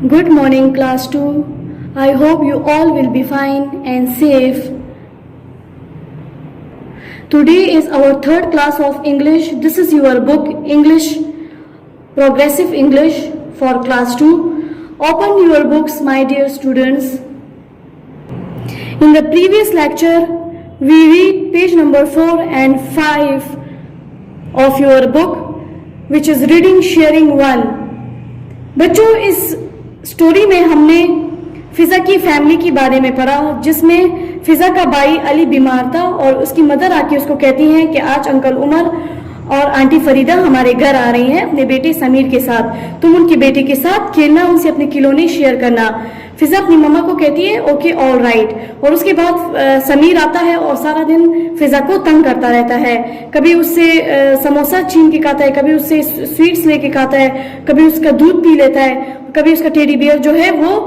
Good morning, class 2. I hope you all will be fine and safe. Today is our third class of English. This is your book, English, Progressive English for class 2. Open your books, my dear students. In the previous lecture, we read page number 4 and 5 of your book, which is Reading Sharing 1. बच्चों, इस story में हमने फिजा की family के बारे में पढ़ा, जिसमें फिजा का भाई अली बीमार था और उसकी मदर आके उसको कहती हैं कि आज अंकल उमर और आंटी फरीदा हमारे घर आ रही हैं अपने बेटे समीर के साथ, तुम उनके बेटे के साथ खेलना, उनसे अपने खिलौने शेयर करना। फिजा अपनी मम्मा को कहती है ओके ऑल राइट। और उसके बाद समीर आता है और सारा दिन फिजा को तंग करता रहता है। कभी उससे समोसा छीन के खाता है, कभी उससे स्वीट्स लेके खाता है, कभी उसका दूध पी लेता है, कभी उसका टेडी बियर जो है वो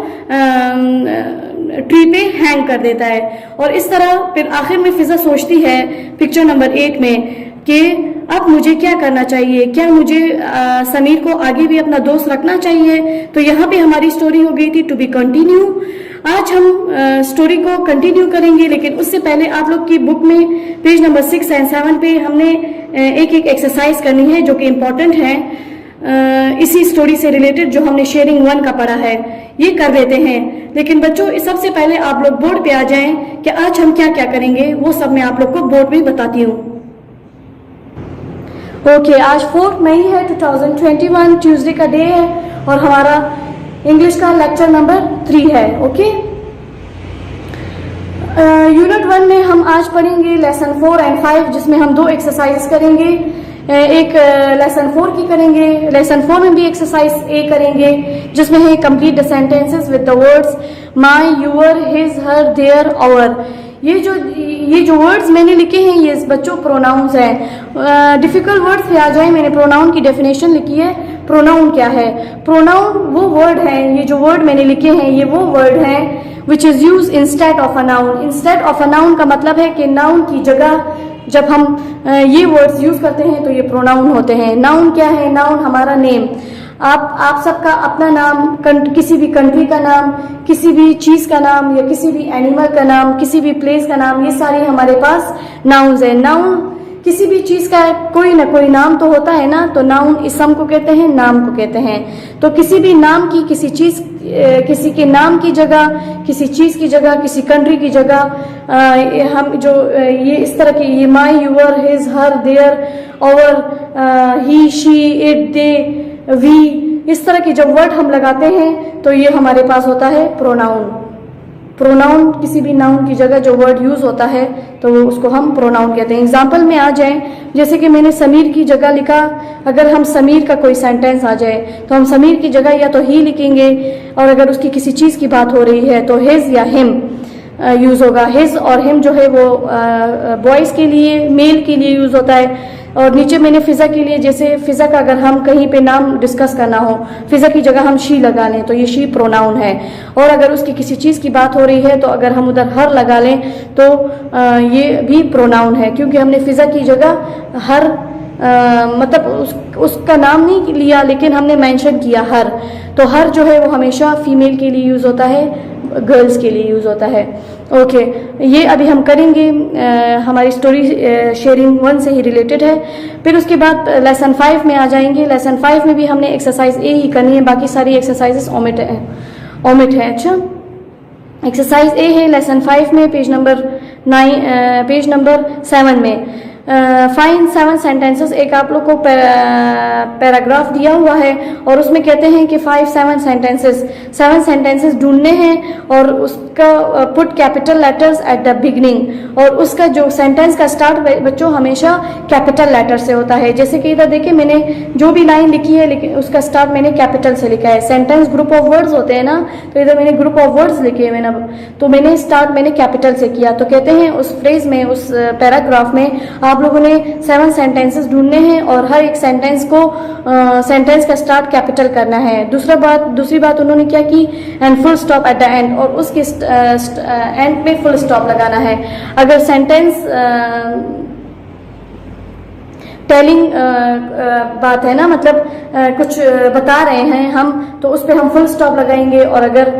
ट्री पे हैंग कर देता है। और इस तरह फिर आखिर में फिजा सोचती है पिक्चर नंबर 8 में कि अब मुझे क्या करना चाहिए, क्या मुझे समीर को आगे भी अपना दोस्त रखना चाहिए। तो यहाँ पे हमारी स्टोरी हो गई थी टू बी कंटिन्यू। आज हम स्टोरी को कंटिन्यू करेंगे, लेकिन उससे पहले आप लोग की बुक में पेज नंबर 6 एंड 7 पे हमने एक एक्सरसाइज करनी है जो कि इम्पोर्टेंट है, इसी स्टोरी से रिलेटेड जो हमने शेयरिंग 1 का पढ़ा है, ये कर देते हैं। लेकिन बच्चों, सबसे पहले आप लोग बोर्ड पे आ जाएं कि आज हम क्या क्या करेंगे, वो सब मैं आप लोग को बोर्ड पे बताती हूँ। ओके, आज 4 मई है 2021, ट्यूसडे का डे है और हमारा इंग्लिश का लेक्चर नंबर 3 है। ओके, यूनिट 1 में हम आज पढ़ेंगे लेसन 4 एंड 5, जिसमें हम 2 एक्सरसाइज करेंगे। एक लेसन 4 की करेंगे, लेसन 4 में भी एक्सरसाइज ए करेंगे, जिसमें है complete the sentences with the words my, your, his, her, their, our. ये जो वर्ड्स मैंने लिखे हैं ये बच्चों प्रोनाउंस हैं। डिफिकल्ट वर्ड्स पे आ जाए, मैंने प्रोनाउन की डेफिनेशन लिखी है। प्रोनाउन क्या है? प्रोनाउन वो वर्ड हैं, ये जो वर्ड मैंने लिखे हैं ये वो वर्ड हैं which is use instead of a noun. Instead of a noun का मतलब है कि नाउन की जगह जब हम ये वर्ड्स यूज करते हैं तो ये प्रोनाउन होते हैं। नाउन क्या है? नाउन हमारा नेम, आप सबका अपना नाम, किसी भी कंट्री का नाम, किसी भी चीज का नाम या किसी भी एनिमल का नाम, किसी भी प्लेस का नाम, ये सारे हमारे पास नाउन्स है। नाउन किसी भी चीज का कोई ना कोई नाम तो होता है ना, तो नाउन इसम को कहते हैं, नाम को कहते हैं। तो किसी भी नाम की, किसी चीज, किसी के नाम की जगह, किसी चीज की जगह, किसी कंट्री की जगह हम जो ये इस तरह की ये my, your, his, her, their, our, he, she, it, they, we, इस तरह के जब वर्ड हम लगाते हैं तो ये हमारे पास होता है प्रोनाउन। प्रोनाउन किसी भी नाउन की जगह जो वर्ड यूज होता है तो उसको हम प्रोनाउन कहते हैं। एग्जाम्पल में आ जाएं, जैसे कि मैंने समीर की जगह लिखा, अगर हम समीर का कोई सेंटेंस आ जाए तो हम समीर की जगह या तो ही लिखेंगे, और अगर उसकी किसी चीज की बात हो रही है तो हिज या हिम यूज होगा। हिज और हिम जो है वो बॉयज के लिए, मेल के लिए यूज होता है। और नीचे मैंने फिजा के लिए, जैसे फिजा का अगर हम कहीं पे नाम डिस्कस करना हो, फिजा की जगह हम शी लगा लें तो ये शी प्रोनाउन है। और अगर उसकी किसी चीज की बात हो रही है तो अगर हम उधर हर लगा लें तो ये भी प्रोनाउन है, क्योंकि हमने फिजा की जगह हर मतलब उसका नाम नहीं लिया, लेकिन हमने मेंशन किया हर। तो हर जो है वो हमेशा फीमेल के लिए यूज होता है, गर्ल्स के लिए यूज होता है। ओके, ये अभी हम करेंगे, हमारी स्टोरी शेयरिंग 1 से ही रिलेटेड है। फिर उसके बाद लेसन 5 में आ जाएंगे। लेसन 5 में भी हमने एक्सरसाइज ए ही करनी है, बाकी सारी एक्सरसाइजेस ओमिट है। अच्छा, एक्सरसाइज ए है लेसन 5 में पेज नंबर 7 में। फाइंड 7 सेंटेंसेस, एक आप लोग को पैराग्राफ दिया हुआ है और उसमें कहते हैं कि 7 सेंटेंसेस ढूंढने हैं और उसका put capital letters at the beginning. और उसका जो सेंटेंस का स्टार्ट बच्चों हमेशा कैपिटल लेटर से होता है। जैसे कि इधर देखिए, मैंने जो भी लाइन लिखी है लेकिन उसका स्टार्ट मैंने कैपिटल से लिखा है। सेंटेंस ग्रुप ऑफ वर्ड्स होते हैं ना, तो इधर मैंने ग्रुप ऑफ वर्ड्स लिखे हैं तो मैंने स्टार्ट कैपिटल से किया। तो कहते हैं उस फ्रेज में, उस पैराग्राफ में आप लोगों ने 7 सेंटेंसेस ढूंढने हैं और हर एक सेंटेंस को सेंटेंस का स्टार्ट कैपिटल करना है। दूसरी बात उन्होंने क्या की, and full stop at the end, और उसके एंड में फुल स्टॉप लगाना है। अगर सेंटेंस टेलिंग बात है ना, मतलब कुछ बता रहे हैं हम, तो उस पर हम फुल स्टॉप लगाएंगे। और अगर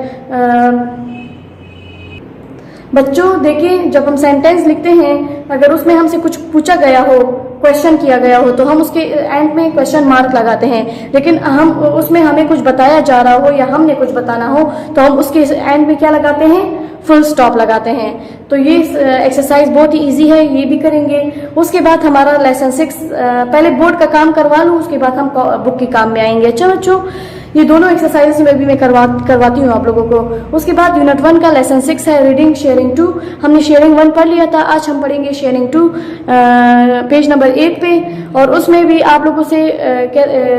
बच्चों देखिए, जब हम सेंटेंस लिखते हैं, अगर उसमें हमसे कुछ पूछा गया हो, क्वेश्चन किया गया हो, तो हम उसके एंड में क्वेश्चन मार्क लगाते हैं। लेकिन हम उसमें हमें कुछ बताया जा रहा हो या हमने कुछ बताना हो, तो हम उसके एंड में क्या लगाते हैं, फुल स्टॉप लगाते हैं। तो ये एक्सरसाइज बहुत ही इजी है, ये भी करेंगे। उसके बाद हमारा लेसन 6, पहले बोर्ड का काम करवा लूँ, उसके बाद हम बुक के काम में आएंगे। अच्छा बच्चों, ये दोनों एक्सरसाइज में भी मैं करवाती हूँ आप लोगों को। उसके बाद यूनिट 1 का लेसन 6 है रीडिंग शेयरिंग 2। हमने शेयरिंग 1 पढ़ लिया था, आज हम पढ़ेंगे शेयरिंग 2 पेज नंबर 8 पे। और उसमें भी आप लोगों से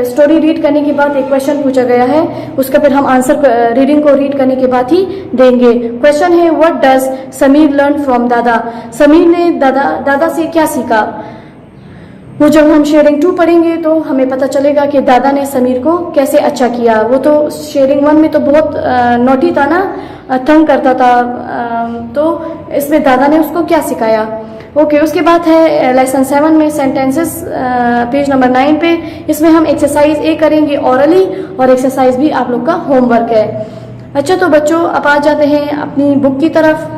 स्टोरी रीड करने के बाद एक क्वेश्चन पूछा गया है, उसका फिर हम आंसर रीडिंग को रीड करने के बाद ही देंगे। क्वेश्चन है, what does Sameer learn from दादा? समीर ने दादा से क्या सीखा? वो जब हम शेयरिंग 2 पढ़ेंगे तो हमें पता चलेगा कि दादा ने समीर को कैसे अच्छा किया। वो तो शेयरिंग 1 में तो बहुत नोटी था ना, तंग करता था, तो इसमें दादा ने उसको क्या सिखाया। ओके, उसके बाद है लेसन 7 में सेंटेंसेस, पेज नंबर 9 पे। इसमें हम एक्सरसाइज ए करेंगे ऑरली, और एक्सरसाइज भी आप लोग का होमवर्क है। अच्छा तो बच्चों, अब आ जाते हैं अपनी बुक की तरफ।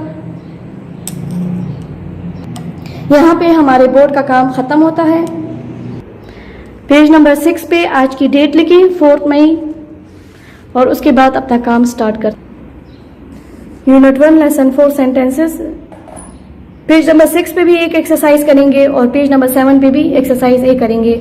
यहाँ पे हमारे बोर्ड का काम खत्म होता है। पेज नंबर 6 पे आज की डेट लिखी 4 मई, और उसके बाद अपना काम स्टार्ट कर। Unit 1 lesson 4 sentences. Page number 6 पे भी एक एक्सरसाइज करेंगे, और पेज नंबर 7 पे भी एक्सरसाइज ए करेंगे।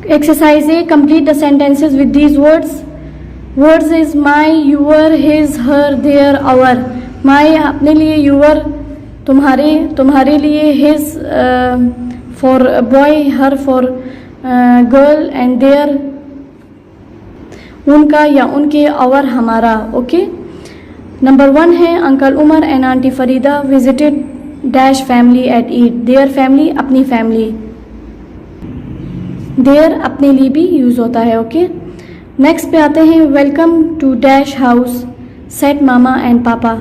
Exercise A, complete the sentences with these words. Words is my, your, his, her, their, our. My अपने लिए, यूअर तुम्हारे, तुम्हारे लिए, his for boy, her for girl, and their उनका या उनके, आवर हमारा। ओके, नंबर 1 है, uncle Umar and aunty Farida visited dash family at Eid. Their family, अपनी फैमिली। देयर अपने लिए भी यूज होता है। ओके, नेक्स्ट पे आते हैं, welcome to dash house said mama and papa.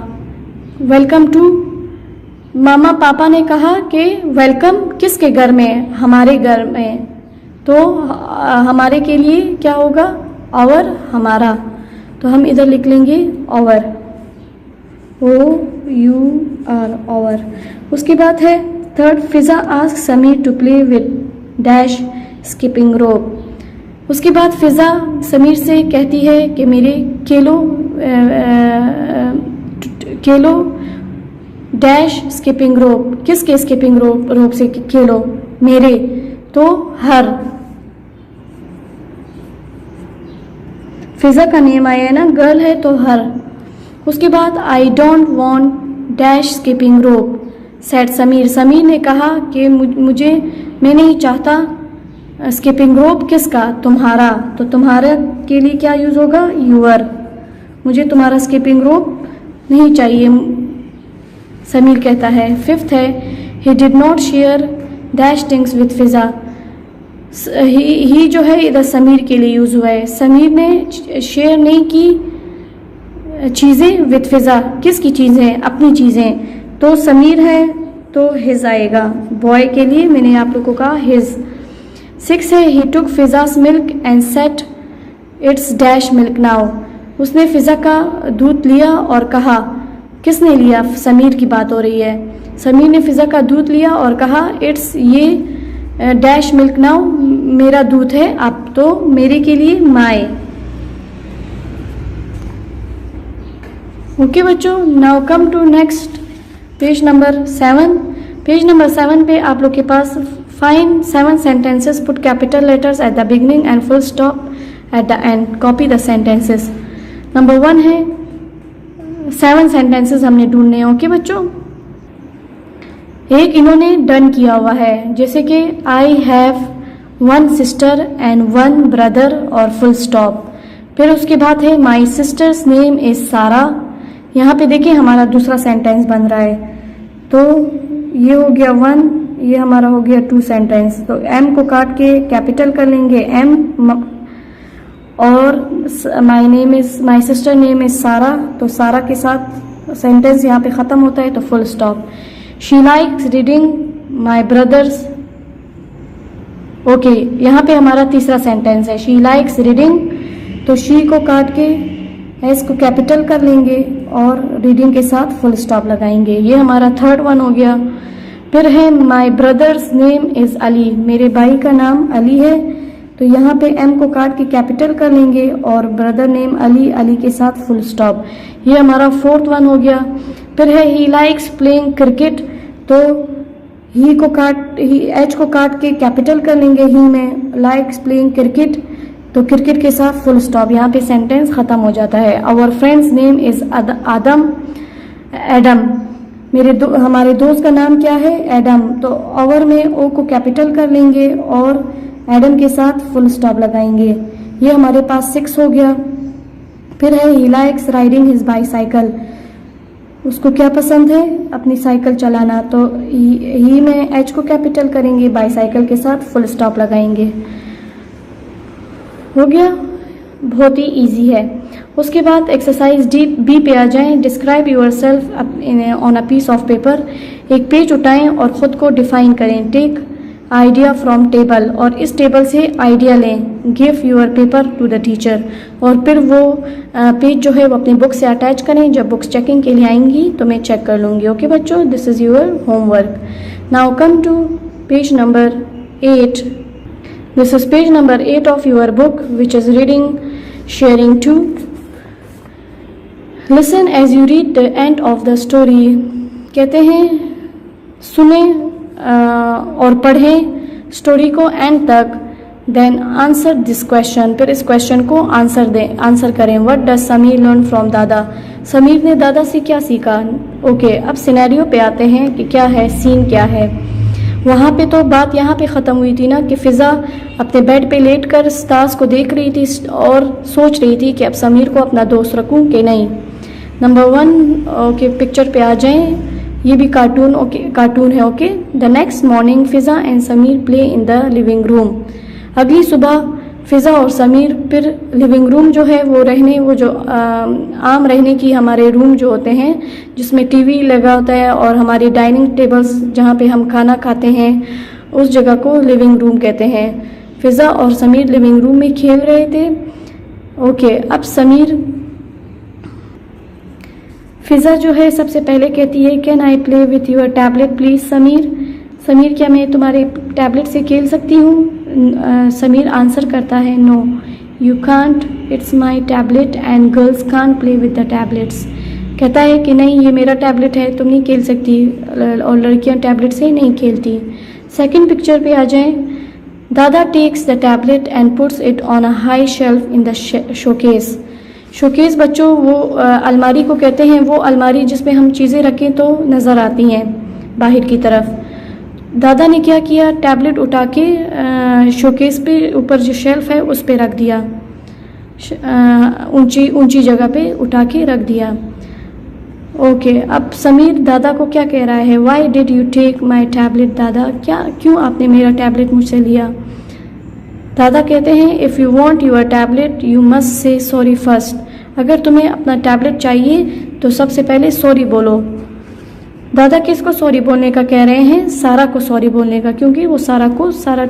Welcome to, मामा पापा ने कहा कि वेलकम किसके घर में, हमारे घर में, तो हमारे के लिए क्या होगा, आवर हमारा। तो हम इधर लिख लेंगे आवर, OUR आवर। उसके बाद है third, Fiza ask Sameer to play with dash skipping rope. उसके बाद फिजा समीर से कहती है कि मेरे खेलो डैश स्किपिंग रोप। किसके स्किपिंग रोप से खेलो, मेरे, तो हर। फिजा का नेम आया है ना, गर्ल है तो हर। उसके बाद I don't want dash skipping rope said Sameer. Sameer ने कहा कि मैं नहीं चाहता स्किपिंग रोप किसका, तुम्हारा। तो तुम्हारा के लिए क्या यूज होगा, यूअर। मुझे तुम्हारा स्किपिंग रोप नहीं चाहिए, समीर कहता है। 5th है, he did not share dash things with Fiza. He जो है इधर समीर के लिए यूज हुआ है। समीर ने शेयर नहीं की चीजें विद फिजा। किसकी चीजें, अपनी चीजें। तो समीर है तो हिज आएगा। बॉय के लिए मैंने आप लोगों को कहा हिज। 6 है, he took Fiza's milk and set its dash milk now. उसने फिजा का दूध लिया और कहा, किसने लिया, समीर की बात हो रही है। समीर ने फिजा का दूध लिया और कहा इट्स ये डैश मिल्क नाउ, मेरा दूध है अब, तो मेरे के लिए माय। ओके बच्चों, now come to next page number 7। Page number 7 पे आप लोग के पास find 7 sentences, put capital letters at the beginning and full stop at the end. Copy the sentences. Number 1 है, 7 sentences हमने ढूंढने हैं। ओके बच्चों, एक इन्होंने डन किया हुआ है, जैसे कि I have 1 sister and 1 brother और फुल स्टॉप। फिर उसके बाद है माई सिस्टर्स नेम इज सारा। यहाँ पे देखिए हमारा दूसरा सेंटेंस बन रहा है, तो ये हो गया 1, ये हमारा हो गया 2 सेंटेंस। तो एम को काट के कैपिटल कर लेंगे एम, और माई सिस्टर नेम इज सारा, तो सारा के साथ सेंटेंस यहाँ पे ख़त्म होता है तो full stop. She likes reading my brothers. Okay, यहाँ पे हमारा तीसरा सेंटेंस है शी लाइक्स रीडिंग, तो शी को काट के एस को कैपिटल कर लेंगे और रीडिंग के साथ फुल स्टॉप लगाएंगे। ये हमारा थर्ड वन हो गया। फिर है माई ब्रदर्स नेम इज़ अली, मेरे भाई का नाम अली है, तो यहाँ पे एम को काट के कैपिटल कर लेंगे और ब्रदर नेम अली, अली के साथ फुल स्टॉप। ये हमारा फोर्थ वन हो गया। फिर है ही लाइक्स प्लेइंग क्रिकेट, तो ही एच को काट के कैपिटल कर लेंगे ही में, लाइक्स प्लेइंग क्रिकेट, तो क्रिकेट के साथ फुल स्टॉप। यहाँ पे सेंटेंस ख़त्म हो जाता है। Our friend's name is Adam, हमारे दोस्त का नाम क्या है, एडम, तो आवर में ओ को कैपिटल कर लेंगे और एडम के साथ फुल स्टॉप लगाएंगे। ये हमारे पास 6 हो गया। फिर है he likes riding his bicycle, उसको क्या पसंद है, अपनी साइकिल चलाना, तो ही में एच को कैपिटल करेंगे, बाईसाइकिल के साथ फुल स्टॉप लगाएंगे। हो गया, बहुत ही इजी है। उसके बाद एक्सरसाइज बी पे आ जाएं। Describe yourself on a piece of paper, एक पेज उठाएं और ख़ुद को डिफाइन करें। टेक आइडिया फ्रॉम टेबल, और इस टेबल से आइडिया लें। Give your paper to the teacher, और फिर वो पेज जो है वो अपनी बुक से अटैच करें। जब बुक्स चेकिंग के लिए आएंगी तो मैं चेक कर लूँगी। ओके बच्चों, this is your homework. Now come to page number 8। This is page number 8 of your book, which is reading sharing 2. Listen as you read the end of the story. कहते हैं सुने और पढ़ें story को and तक। Then answer this question, फिर इस question को आंसर करें। What does Sameer learn from दादा, समीर ने दादा से क्या सीखा। ओके, अब सिनेरियो पे आते हैं कि क्या है, सीन क्या है। वहाँ पे तो बात यहाँ पे ख़त्म हुई थी ना कि फ़िज़ा अपने बेड पे लेटकर स्टार्स को देख रही थी और सोच रही थी कि अब समीर को अपना दोस्त रखूँ कि नहीं। नंबर 1 ओके, पिक्चर पे आ जाएं। ये भी कार्टून, ओके कार्टून है। Okay, the next morning Fiza and Sameer play in the living room. अगली सुबह फ़िज़ा और समीर फिर लिविंग रूम जो है वो जो आम रहने की हमारे रूम जो होते हैं जिसमें टीवी लगा होता है और हमारी डाइनिंग टेबल्स जहाँ पे हम खाना खाते हैं उस जगह को लिविंग रूम कहते हैं। फ़िज़ा और समीर लिविंग रूम में खेल रहे थे। ओके, अब फ़िज़ा जो है सबसे पहले कहती है can I play with your tablet please Sameer क्या मैं तुम्हारे टैबलेट से खेल सकती हूँ। समीर आंसर करता है no you can't, it's my tablet and girls can't play with the tablets. कहता है कि नहीं ये मेरा टैबलेट है, तुम नहीं खेल सकती, और लड़कियाँ टैबलेट से नहीं खेलती। सेकंड पिक्चर पे आ जाएं। Dada takes the tablet and puts it on a high shelf in the showcase. Showcase बच्चों वो अलमारी को कहते हैं, वो अलमारी जिसमें हम चीज़ें रखें तो नज़र आती हैं बाहर की तरफ। दादा ने क्या किया, टैबलेट उठा के शोकेस पे ऊपर जो शेल्फ है उस पे रख दिया, ऊंची जगह पे उठा के रख दिया। ओके, अब समीर दादा को क्या कह रहा है, why did you take my tablet Dada, क्यों आपने मेरा टैबलेट मुझसे लिया। दादा कहते हैं if you want your tablet you must say sorry first, अगर तुम्हें अपना टैबलेट चाहिए तो सबसे पहले सॉरी बोलो। दादा किसको सॉरी बोलने का कह रहे हैं, सारा को सॉरी बोलने का, क्योंकि वो सारा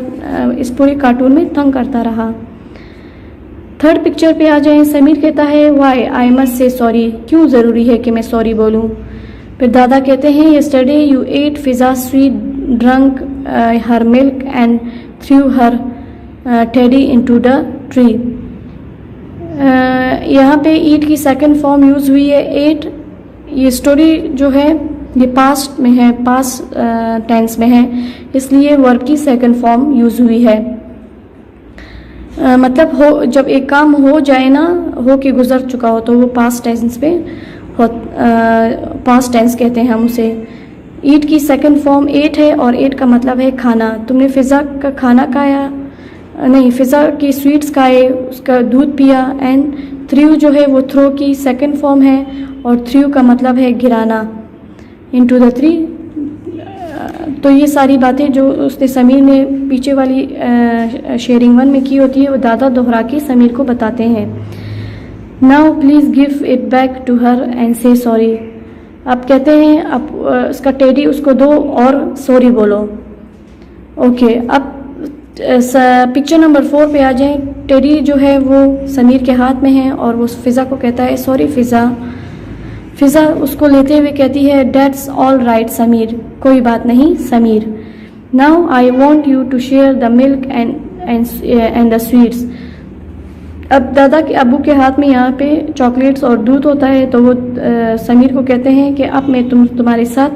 इस पूरे कार्टून में तंग करता रहा। थर्ड पिक्चर पे आ जाएं। समीर कहता है why I must say sorry, क्यों ज़रूरी है कि मैं सॉरी बोलूँ। फिर दादा कहते हैं yesterday you ate Fiza sweet drunk her milk and threw her teddy into the tree. यहाँ पे ईट की सेकंड फॉर्म यूज़ हुई है एट। ये स्टोरी जो है ये पास्ट में है, पास्ट टेंस में है, इसलिए वर्ब की सेकंड फॉर्म यूज़ हुई है। मतलब हो जब एक काम हो जाए ना, हो के गुजर चुका हो तो वो पास्ट टेंस पे पास्ट टेंस कहते हैं हम उसे। ईट की सेकंड फॉर्म एट है और एट का मतलब है खाना। तुमने फ़िज़ा का खाना खाया, नहीं फ़िज़ा की स्वीट्स खाए, उसका दूध पिया। एंड थ्रू जो है वो थ्रो की सेकंड फॉर्म है और थ्रू का मतलब है गिराना, इनटू द ट्री। तो ये सारी बातें जो उसने समीर ने पीछे वाली शेयरिंग 1 में की होती है वो दादा दोहरा के समीर को बताते हैं। Now please give it back to her and say sorry. अब कहते हैं अब उसका टेडी उसको दो और सॉरी बोलो। ओके, अब पिक्चर नंबर 4 पे आ जाएं। टेडी जो है वो समीर के हाथ में है और वो फ़िज़ा को कहता है सॉरी फ़िज़ा। फ़िज़ा उसको लेते हुए कहती है डेट्स ऑल राइट समीर, कोई बात नहीं Sameer. Now I want you to share the milk and the sweets. अब दादा के अबू के हाथ में यहाँ पे चॉकलेट्स और दूध होता है, तो वो समीर को कहते हैं कि अब मैं तुम्हारे साथ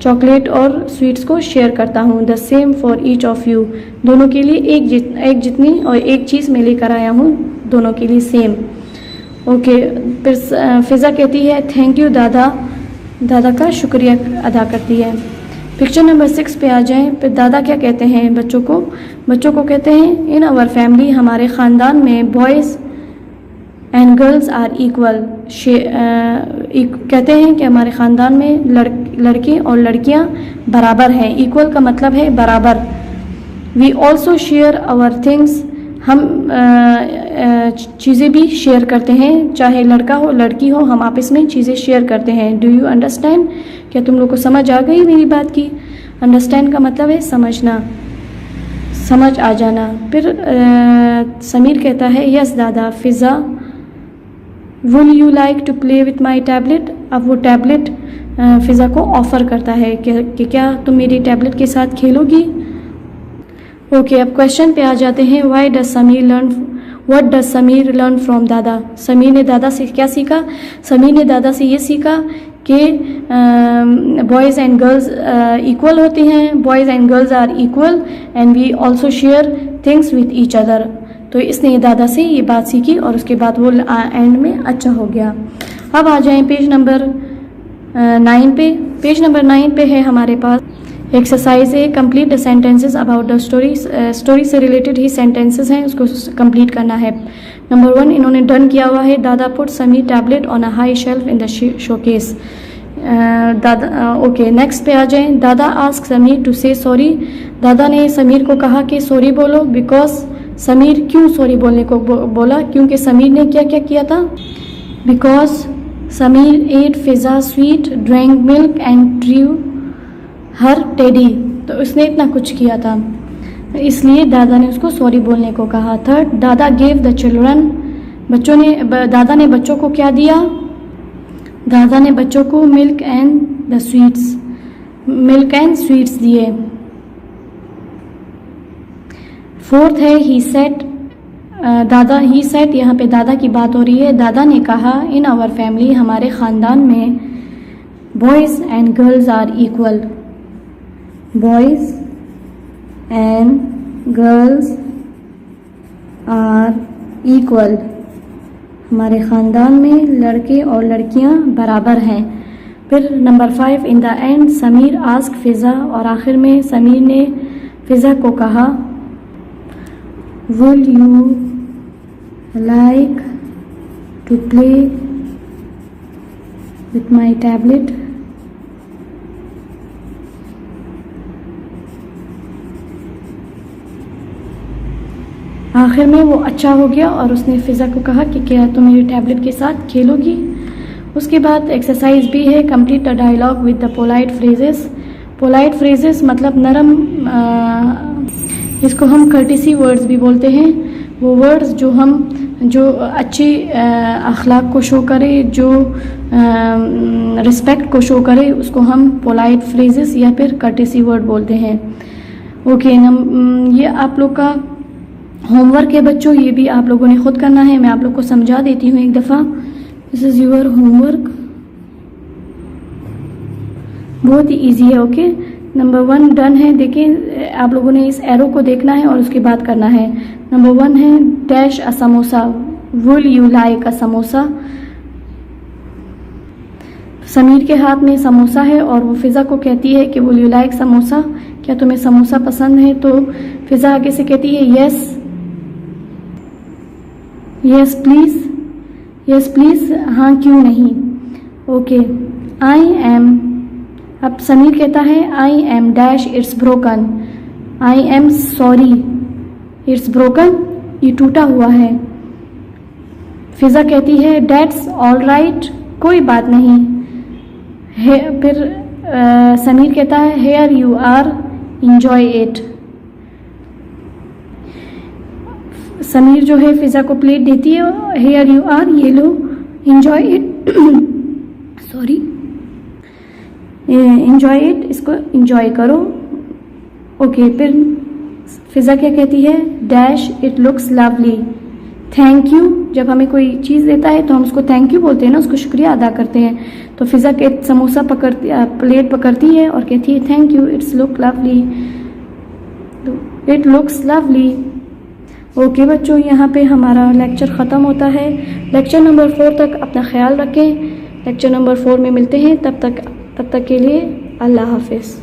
चॉकलेट और स्वीट्स को शेयर करता हूँ। The same for each of you, दोनों के लिए एक जितनी और एक चीज़ मैं लेकर आया हूँ, दोनों के लिए सेम। ओके, फिर फ़िज़ा कहती है थैंक यू दादा, दादा का शुक्रिया अदा करती है। पिक्चर नंबर 6 पे आ जाएं। फिर दादा क्या कहते हैं बच्चों को कहते हैं इन आवर फैमिली, हमारे ख़ानदान में boys and girls are equal. कहते हैं कि हमारे ख़ानदान में लड़के और लड़कियां बराबर हैं। इक्वल का मतलब है बराबर। We also share our things, हम चीज़ें भी शेयर करते हैं, चाहे लड़का हो लड़की हो, हम आपस में चीज़ें शेयर करते हैं। डू यू अंडरस्टैंड, क्या तुम लोग को समझ आ गई मेरी बात की? अंडरस्टैंड का मतलब है समझना, समझ आ जाना। फिर समीर कहता है यस दादा। Fiza will you like to play with my tablet. अब वो टैबलेट फ़िज़ा को ऑफ़र करता है कि क्या तुम मेरी टैबलेट के साथ खेलोगी। ओके, अब क्वेश्चन पे आ जाते हैं। What does Sameer learn from दादा। समीर ने दादा से क्या सीखा? समीर ने दादा से ये सीखा कि बॉयज़ एंड गर्ल्स इक्वल होते हैं, boys and girls are equal and we also share things with each other. तो इसने दादा से ये बात सीखी और उसके बाद वो एंड में अच्छा हो गया। अब आ जाएं पेज नंबर 9 पे। पेज नंबर 9 पे है हमारे पास एक्सरसाइज है complete the sentences about the story. Story से रिलेटेड ही सेंटेंसेस हैं, उसको कंप्लीट करना है। नंबर 1 इन्होंने डन किया हुआ है। दादा put Sameer tablet on a high shelf in the showcase. दादा ओके, नेक्स्ट पे आ जाएं। दादा आस्क समीर टू से सॉरी। दादा ने समीर को कहा कि सॉरी बोलो। बिकॉज समीर क्यों सॉरी बोलने को बोला? क्योंकि समीर ने क्या क्या किया था? Because Sameer ate Fiza sweet, drank milk and threw her teddy. तो उसने इतना कुछ किया था, इसलिए दादा ने उसको सॉरी बोलने को कहा। थर्ड, दादा गेव द चिल्ड्रन। दादा ने बच्चों को क्या दिया? दादा ने बच्चों को मिल्क एंड स्वीट्स दिए। फोर्थ है ही सेट। ही सेट, यहाँ पे दादा की बात हो रही है। दादा ने कहा इन आवर फैमिली, हमारे ख़ानदान में boys and girls are equal. Boys and girls are equal, हमारे ख़ानदान में लड़के और लड़कियां बराबर हैं। फिर number 5 in the end Sameer ask Fiza, और आखिर में समीर ने फ़िज़ा को कहा will you like to play with my tablet. आखिर में वो अच्छा हो गया और उसने फ़िज़ा को कहा कि क्या तुम मेरी टैबलेट के साथ खेलोगी। उसके बाद एक्सरसाइज भी है complete the dialogue with the polite phrases. Polite phrases मतलब नरम, इसको हम कर्टिसी वर्ड्स भी बोलते हैं। वो वर्ड्स जो अच्छी अखलाक को शो करे, जो रिस्पेक्ट को शो करे, उसको हम पोलाइट फ्रेजेस या फिर कर्टिसी वर्ड बोलते हैं। ओके, ये आप लोग का होमवर्क है बच्चों, ये भी आप लोगों ने खुद करना है। मैं आप लोग को समझा देती हूँ एक दफ़ा। दिस इज़ योर होमवर्क, बहुत ही इजी है। ओके, नंबर 1 डन है। देखिए आप लोगों ने इस एरो को देखना है और उसके बाद करना है। नंबर 1 है dash a samosa, will you like अ समोसा। समीर के हाथ में समोसा है और वो फ़िज़ा को कहती है कि विल यू लाइक समोसा, क्या तुम्हें समोसा पसंद है? तो फ़िज़ा आगे से कहती है यस प्लीज़, यस प्लीज़, हाँ क्यों नहीं। ओके, आई एम, अब समीर कहता है I am dash it's broken, I am sorry it's broken, ये टूटा हुआ है। फ़िज़ा कहती है डेट्स ऑल राइट, कोई बात नहीं फिर समीर कहता है here you are enjoy it. Sameer जो है फिज़ा को प्लेट देती है, हेयर यू आर, ये लो enjoy it sorry enjoy it, इसको इंजॉय करो। ओके, फिर फिज़ा क्या कहती है, dash it looks lovely, thank you. जब हमें कोई चीज़ देता है तो हम उसको थैंक यू बोलते हैं ना, उसको शुक्रिया अदा करते हैं। तो फिज़ा के समोसा प्लेट पकड़ती है और कहती है thank you, it's look lovely, it looks lovely. Okay बच्चों, यहाँ पे हमारा लेक्चर ख़त्म होता है। लेक्चर नंबर 4 तक अपना ख्याल रखें। लेक्चर नंबर 4 में मिलते हैं, तब तक के लिए अल्लाह हाफिज़।